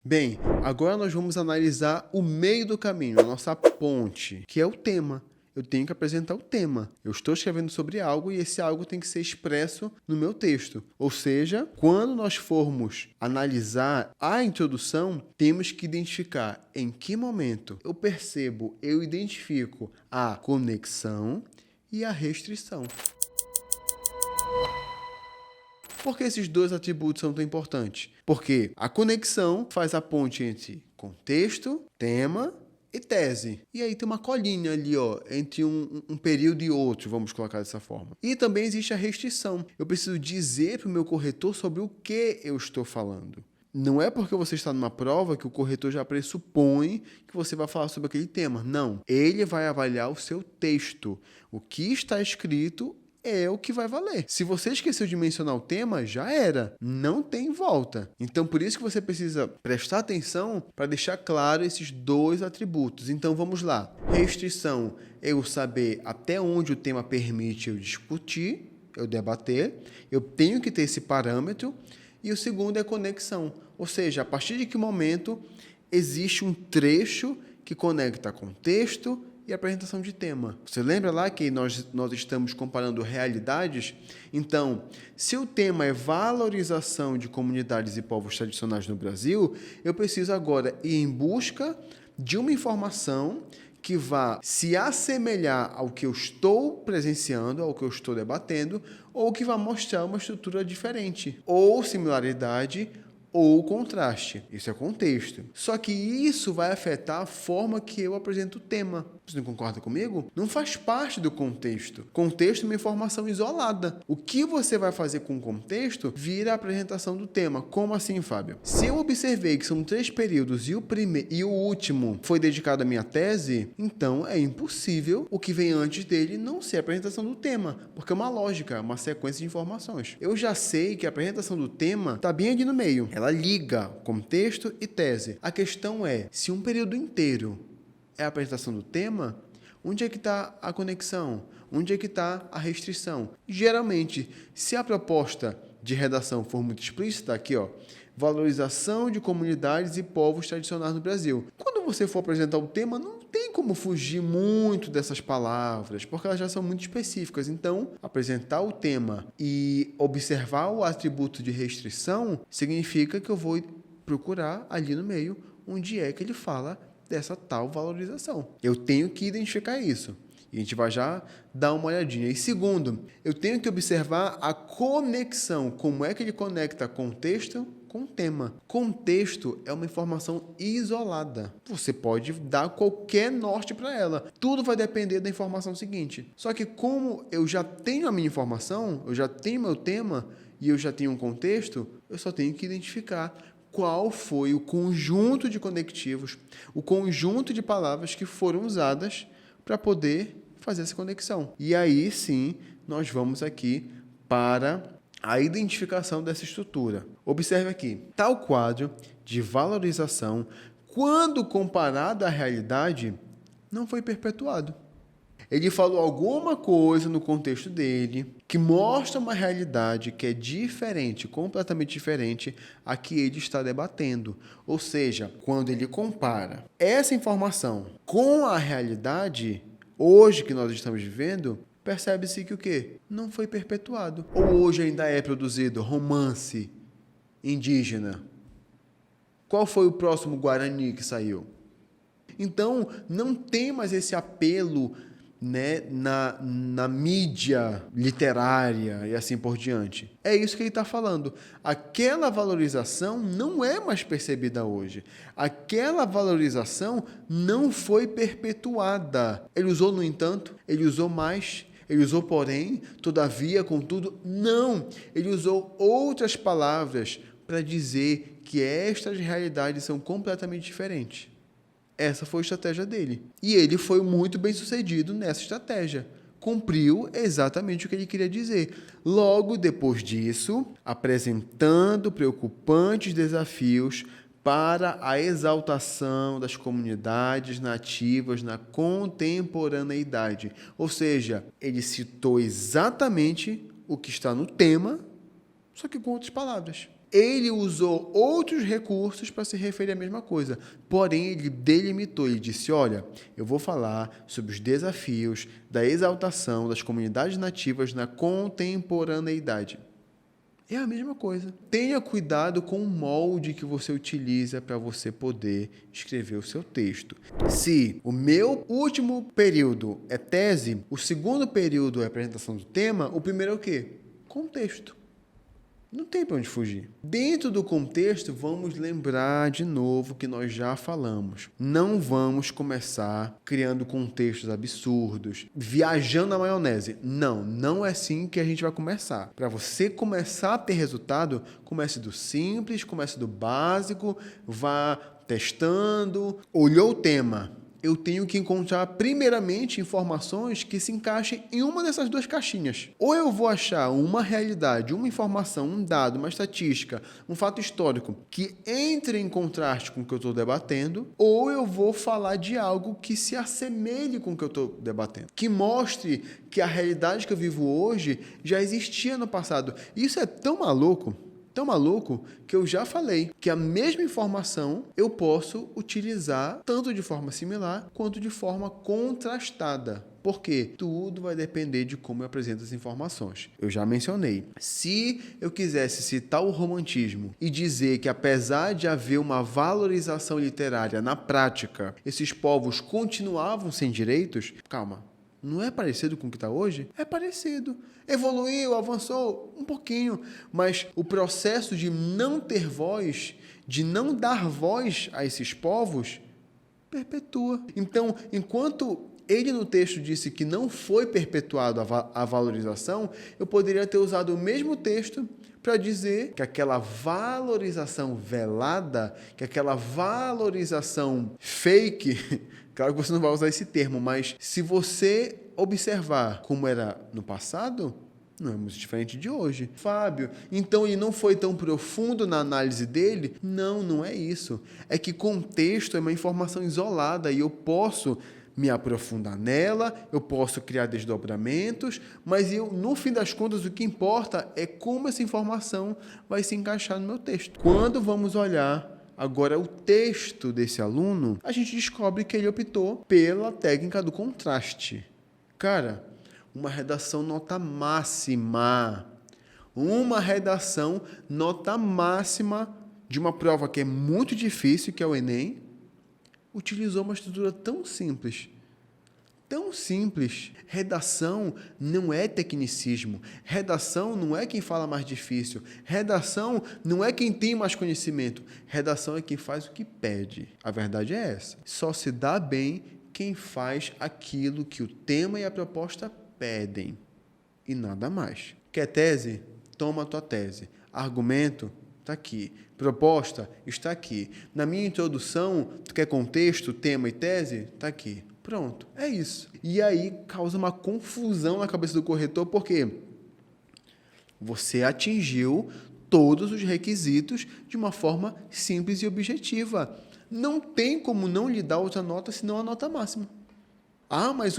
Bem, agora nós vamos analisar o meio do caminho, a nossa ponte, que é o tema. Eu tenho que apresentar o tema. Eu estou escrevendo sobre algo e esse algo tem que ser expresso no meu texto. Ou seja, quando nós formos analisar a introdução, temos que identificar em que momento eu identifico a conexão e a restrição. Por que esses dois atributos são tão importantes? Porque a conexão faz a ponte entre contexto, tema e tese. E aí tem uma colinha ali, entre um período e outro, vamos colocar dessa forma. E também existe a restrição. Eu preciso dizer para o meu corretor sobre o que eu estou falando. Não é porque você está numa prova que o corretor já pressupõe que você vai falar sobre aquele tema. Não. Ele vai avaliar o seu texto. O que está escrito é o que vai valer. Se você esqueceu de mencionar o tema, já era. Não tem volta. Então, por isso que você precisa prestar atenção para deixar claro esses dois atributos. Então, vamos lá. Restrição é eu saber até onde o tema permite eu discutir, eu debater. Eu tenho que ter esse parâmetro. E o segundo é conexão. Ou seja, a partir de que momento existe um trecho que conecta contexto e apresentação de tema. Você lembra lá que nós estamos comparando realidades? Então, se o tema é valorização de comunidades e povos tradicionais no Brasil, eu preciso agora ir em busca de uma informação que vá se assemelhar ao que eu estou presenciando, ao que eu estou debatendo, ou que vá mostrar uma estrutura diferente, ou similaridade, ou contraste. Isso é contexto. Só que isso vai afetar a forma que eu apresento o tema. Você não concorda comigo? Não faz parte do contexto. Contexto é uma informação isolada. O que você vai fazer com o contexto vira a apresentação do tema. Como assim, Fábio? Se eu observei que são 3 períodos e o último foi dedicado à minha tese, então é impossível o que vem antes dele não ser a apresentação do tema, porque é uma lógica, uma sequência de informações. Eu já sei que a apresentação do tema está bem ali no meio. Ela liga contexto e tese. A questão é, se um período inteiro é a apresentação do tema, onde é que está a conexão? Onde é que está a restrição? Geralmente, se a proposta de redação for muito explícita, aqui, valorização de comunidades e povos tradicionais no Brasil. Quando você for apresentar o tema, não tem como fugir muito dessas palavras, porque elas já são muito específicas. Então, apresentar o tema e observar o atributo de restrição significa que eu vou procurar ali no meio onde é que ele fala dessa tal valorização. Eu tenho que identificar isso. E a gente vai já dar uma olhadinha. E segundo, eu tenho que observar a conexão. Como é que ele conecta contexto com tema. Contexto é uma informação isolada. Você pode dar qualquer norte para ela. Tudo vai depender da informação seguinte. Só que como eu já tenho a minha informação, eu já tenho meu tema e eu já tenho um contexto, eu só tenho que identificar qual foi o conjunto de conectivos, o conjunto de palavras que foram usadas para poder fazer essa conexão. E aí sim, nós vamos aqui para a identificação dessa estrutura. Observe aqui, tal quadro de valorização, quando comparado à realidade, não foi perpetuado. Ele falou alguma coisa no contexto dele que mostra uma realidade que é diferente, completamente diferente a que ele está debatendo. Ou seja, quando ele compara essa informação com a realidade, hoje que nós estamos vivendo, percebe-se que o quê? Não foi perpetuado. Ou hoje ainda é produzido romance indígena. Qual foi o próximo Guarani que saiu? Então, não tem mais esse apelo, na mídia literária e assim por diante. É isso que ele está falando. Aquela valorização não é mais percebida hoje. Aquela valorização não foi perpetuada. Ele usou, no entanto, ele usou mais, ele usou porém, todavia, contudo, não. Ele usou outras palavras para dizer que estas realidades são completamente diferentes. Essa foi a estratégia dele. E ele foi muito bem sucedido nessa estratégia. Cumpriu exatamente o que ele queria dizer. Logo depois disso, apresentando preocupantes desafios para a exaltação das comunidades nativas na contemporaneidade. Ou seja, ele citou exatamente o que está no tema, só que com outras palavras. Ele usou outros recursos para se referir à mesma coisa, porém ele delimitou, ele disse, olha, eu vou falar sobre os desafios da exaltação das comunidades nativas na contemporaneidade. É a mesma coisa. Tenha cuidado com o molde que você utiliza para você poder escrever o seu texto. Se o meu último período é tese, o segundo período é apresentação do tema, o primeiro é o quê? Contexto. Não tem para onde fugir. Dentro do contexto, vamos lembrar de novo que nós já falamos. Não vamos começar criando contextos absurdos, viajando na maionese. Não é assim que a gente vai começar. Para você começar a ter resultado, comece do simples, comece do básico, vá testando. Olhou o tema. Eu tenho que encontrar, primeiramente, informações que se encaixem em uma dessas duas caixinhas. Ou eu vou achar uma realidade, uma informação, um dado, uma estatística, um fato histórico que entre em contraste com o que eu estou debatendo, ou eu vou falar de algo que se assemelhe com o que eu estou debatendo, que mostre que a realidade que eu vivo hoje já existia no passado. Isso é tão maluco, que eu já falei que a mesma informação eu posso utilizar tanto de forma similar quanto de forma contrastada. Por quê? Tudo vai depender de como eu apresento as informações. Eu já mencionei. Se eu quisesse citar o romantismo e dizer que apesar de haver uma valorização literária na prática, esses povos continuavam sem direitos, calma. Não é parecido com o que está hoje? É parecido. Evoluiu, avançou um pouquinho, mas o processo de não ter voz, de não dar voz a esses povos, perpetua. Então, enquanto ele no texto disse que não foi perpetuado a valorização, eu poderia ter usado o mesmo texto para dizer que aquela valorização velada, que aquela valorização fake, claro que você não vai usar esse termo, mas se você observar como era no passado, não é muito diferente de hoje. Fábio, então ele não foi tão profundo na análise dele? Não é isso. É que contexto é uma informação isolada e eu posso me aprofundar nela, eu posso criar desdobramentos, mas no fim das contas, o que importa é como essa informação vai se encaixar no meu texto. Quando vamos olhar agora o texto desse aluno, a gente descobre que ele optou pela técnica do contraste. Cara, uma redação nota máxima. Uma redação nota máxima de uma prova que é muito difícil, que é o Enem, utilizou uma estrutura tão simples. Tão simples. Redação não é tecnicismo. Redação não é quem fala mais difícil. Redação não é quem tem mais conhecimento. Redação é quem faz o que pede. A verdade é essa. Só se dá bem quem faz aquilo que o tema e a proposta pedem. E nada mais. Quer tese? Toma a tua tese. Argumento? Está aqui. Proposta? Está aqui. Na minha introdução, tu quer contexto, tema e tese? Está aqui. Pronto. É isso. E aí causa uma confusão na cabeça do corretor, porque você atingiu todos os requisitos de uma forma simples e objetiva. Não tem como não lhe dar outra nota senão a nota máxima. Ah, mas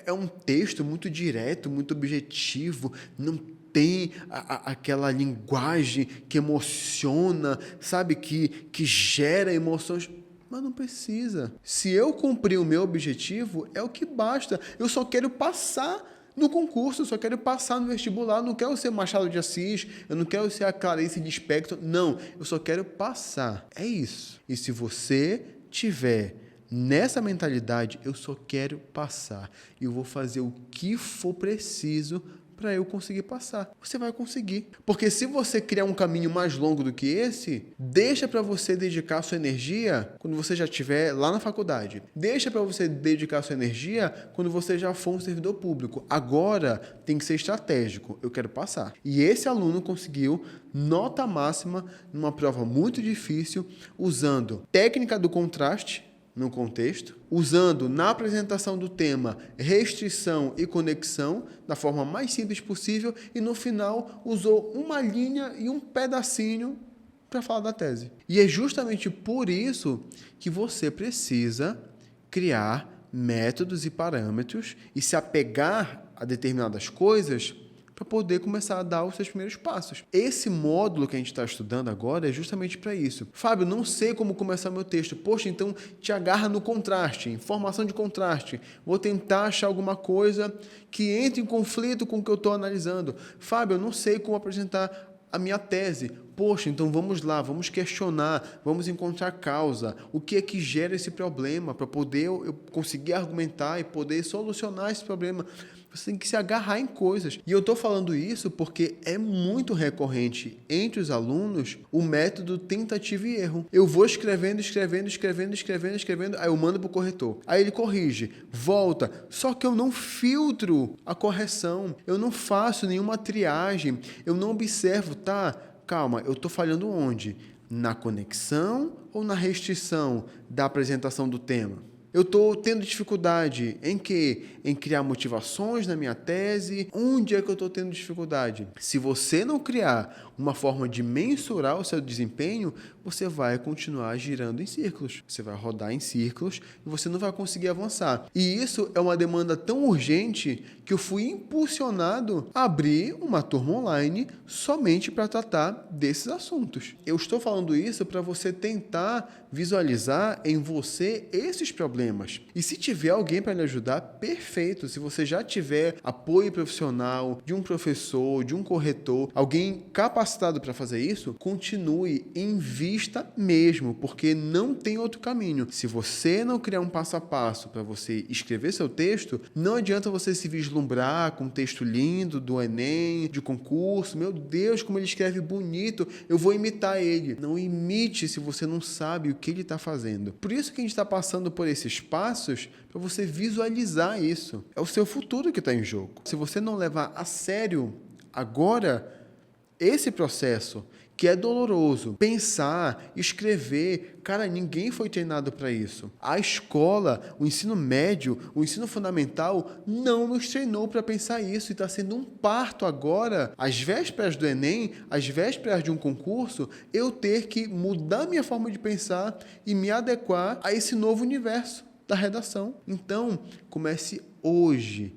é um texto muito direto, muito objetivo, não tem aquela linguagem que emociona, sabe, que gera emoções. Mas não precisa. Se eu cumprir o meu objetivo, é o que basta. Eu só quero passar no concurso, eu só quero passar no vestibular, eu não quero ser Machado de Assis, eu não quero ser a Clarice Lispector, não, eu só quero passar. É isso. E se você tiver nessa mentalidade, eu só quero passar. E eu vou fazer o que for preciso para eu conseguir passar. Você vai conseguir. Porque se você criar um caminho mais longo do que esse, deixa para você dedicar sua energia quando você já estiver lá na faculdade. Deixa para você dedicar sua energia quando você já for um servidor público. Agora tem que ser estratégico. Eu quero passar. E esse aluno conseguiu nota máxima numa prova muito difícil, usando técnica do contraste no contexto, usando na apresentação do tema restrição e conexão da forma mais simples possível e no final usou uma linha e um pedacinho para falar da tese. E é justamente por isso que você precisa criar métodos e parâmetros e se apegar a determinadas coisas para poder começar a dar os seus primeiros passos. Esse módulo que a gente está estudando agora é justamente para isso. Fábio, não sei como começar meu texto. Poxa, então te agarra no contraste, informação de contraste. Vou tentar achar alguma coisa que entre em conflito com o que eu estou analisando. Fábio, eu não sei como apresentar a minha tese. Poxa, então vamos lá, vamos questionar, vamos encontrar causa. O que é que gera esse problema para poder eu conseguir argumentar e poder solucionar esse problema? Você tem que se agarrar em coisas. E eu estou falando isso porque é muito recorrente entre os alunos o método tentativa e erro. Eu vou escrevendo, aí eu mando para o corretor. Aí ele corrige, volta. Só que eu não filtro a correção, eu não faço nenhuma triagem, eu não observo, tá? Calma, eu estou falhando onde? Na conexão ou na restrição da apresentação do tema? Eu estou tendo dificuldade em quê? Em criar motivações na minha tese. Onde é que eu estou tendo dificuldade? Se você não criar uma forma de mensurar o seu desempenho, você vai continuar girando em círculos. Você vai rodar em círculos e você não vai conseguir avançar. E isso é uma demanda tão urgente que eu fui impulsionado a abrir uma turma online somente para tratar desses assuntos. Eu estou falando isso para você tentar visualizar em você esses problemas. E se tiver alguém para lhe ajudar, perfeito. Se você já tiver apoio profissional de um professor, de um corretor, alguém capacitado para fazer isso, continue, invista mesmo, porque não tem outro caminho. Se você não criar um passo a passo para você escrever seu texto, não adianta você se vislumbrar com um texto lindo do Enem, de concurso. Meu Deus, como ele escreve bonito, eu vou imitar ele. Não imite se você não sabe o que ele está fazendo. Por isso que a gente está passando por esses passos para você visualizar isso. É o seu futuro que está em jogo. Se você não levar a sério agora esse processo, que é doloroso, pensar, escrever, cara, ninguém foi treinado para isso. A escola, o ensino médio, o ensino fundamental não nos treinou para pensar isso e está sendo um parto agora, às vésperas do Enem, às vésperas de um concurso, eu ter que mudar minha forma de pensar e me adequar a esse novo universo da redação. Então, comece hoje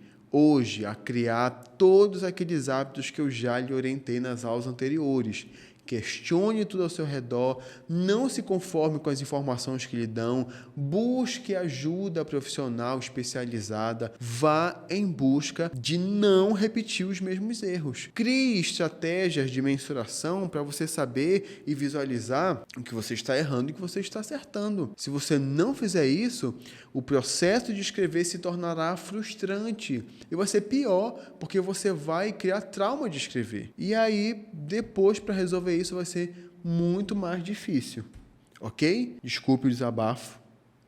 a criar todos aqueles hábitos que eu já lhe orientei nas aulas anteriores. Questione tudo ao seu redor, não se conforme com as informações que lhe dão, busque ajuda profissional especializada, vá em busca de não repetir os mesmos erros. Crie estratégias de mensuração para você saber e visualizar o que você está errando e o que você está acertando. Se você não fizer isso, o processo de escrever se tornará frustrante e vai ser pior, porque você vai criar trauma de escrever. E aí, depois, para resolver isso, vai ser muito mais difícil, ok? Desculpe o desabafo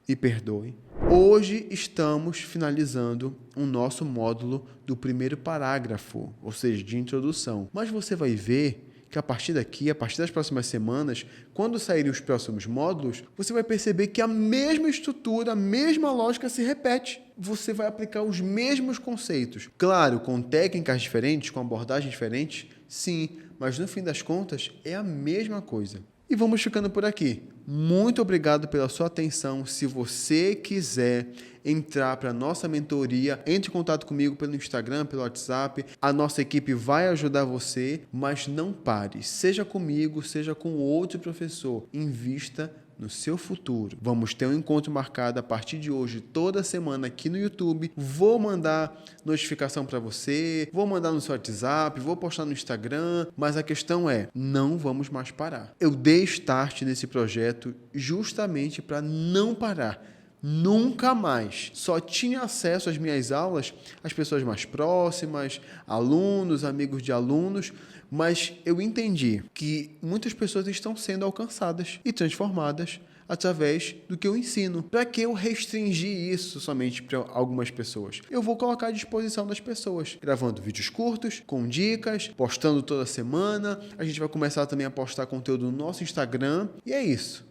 e perdoe. Hoje estamos finalizando o nosso módulo do primeiro parágrafo, ou seja, de introdução. Mas você vai ver que a partir das próximas semanas, quando saírem os próximos módulos, você vai perceber que a mesma estrutura, a mesma lógica se repete. Você vai aplicar os mesmos conceitos. Claro, com técnicas diferentes, com abordagens diferentes, sim, mas no fim das contas é a mesma coisa. E vamos ficando por aqui. Muito obrigado pela sua atenção. Se você quiser entrar para a nossa mentoria, entre em contato comigo pelo Instagram, pelo WhatsApp. A nossa equipe vai ajudar você, mas não pare. Seja comigo, seja com outro professor. Invista no seu futuro. Vamos ter um encontro marcado a partir de hoje, toda semana aqui no YouTube. Vou mandar notificação para você, vou mandar no seu WhatsApp, vou postar no Instagram, mas a questão é, não vamos mais parar. Eu dei start nesse projeto justamente para não parar. Nunca mais. Só tinha acesso às minhas aulas as pessoas mais próximas, alunos, amigos de alunos, mas eu entendi que muitas pessoas estão sendo alcançadas e transformadas através do que eu ensino. Para que eu restringir isso somente para algumas pessoas? Eu vou colocar à disposição das pessoas, gravando vídeos curtos, com dicas, postando toda semana. A gente vai começar também a postar conteúdo no nosso Instagram. E é isso.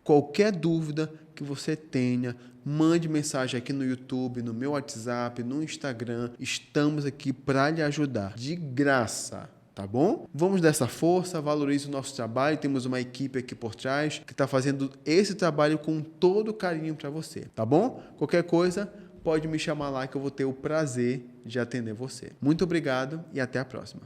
Qualquer dúvida que você tenha, mande mensagem aqui no YouTube, no meu WhatsApp, no Instagram. Estamos aqui para lhe ajudar, de graça. Tá bom? Vamos dessa força, valorize o nosso trabalho. Temos uma equipe aqui por trás que está fazendo esse trabalho com todo carinho para você. Tá bom? Qualquer coisa, pode me chamar lá que eu vou ter o prazer de atender você. Muito obrigado e até a próxima.